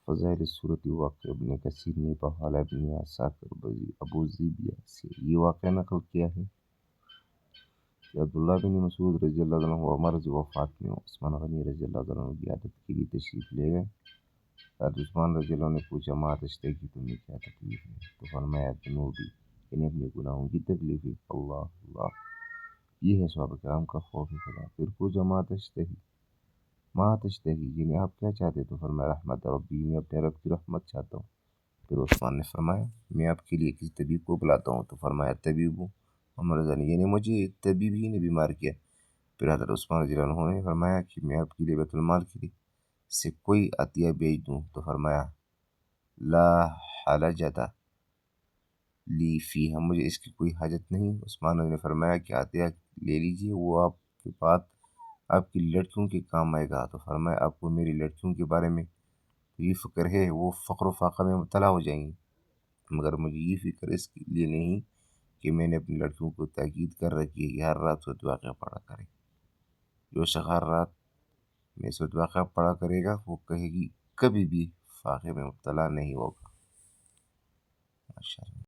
فضائل صورت واقع ابن کثیر نے بحال ابن عساکر ابو ذیبیہ سے یہ واقعہ نقل کیا ہے کہ عبداللہ بن مسعود رضی اللہ عنہ عمر وفات میں عثمان غنی رضی اللہ عنہ کی عادت کے لیے تشریف لے گئے۔ حضرت عثمان رضی اللہ عنہ نے پوچھا ما تشتکی، تمہیں کیا تکلیف ہے؟ تو فرمایا ذنوبی، یعنی اپنے گناہوں کی تکلیف ہے۔ اللہ اللہ، یہ ہے صحابہ کرام کا خوف خدا۔ پھر پوچھا ما تشتہی، یعنی آپ کیا چاہتے؟ تو فرمایا رحمت ربی، میں اپنے رب کی رحمت چاہتا ہوں۔ پھر عثمان نے فرمایا میں آپ کے لیے کسی طبیب کو بلاتا ہوں۔ تو فرمایا طبیب محمد رضا نے، یعنی مجھے طبیب ہی نے بیمار کیا۔ پھر حضرت عثمان رضی اللہ عنہ نے فرمایا کہ میں آپ کے لیے بیت المال کے لیے سے کوئی عطیہ بھیج دوں؟ تو فرمایا لا حاجۃ لی فیہا، مجھے اس کی کوئی حاجت نہیں۔ عثمان نے فرمایا کہ عطیہ لے لیجئے، وہ آپ کے بعد آپ کی لڑکیوں کے کام آئے گا۔ تو فرمایا آپ کو میری لڑکیوں کے بارے میں یہ فکر ہے، وہ فقر و فاقہ میں مبتلا ہو جائیں گی، مگر مجھے یہ فکر اس کے لیے نہیں کہ میں نے اپنی لڑکیوں کو تاکید کر رکھی ہے کہ ہر رات سورۃ واقعہ پڑھا کرے۔ جو شخص ہر رات میں سورۃ واقعہ پڑھا کرے گا وہ کہے گی کبھی بھی فاقے میں مبتلا نہیں ہوگا۔ ماشاءاللہ۔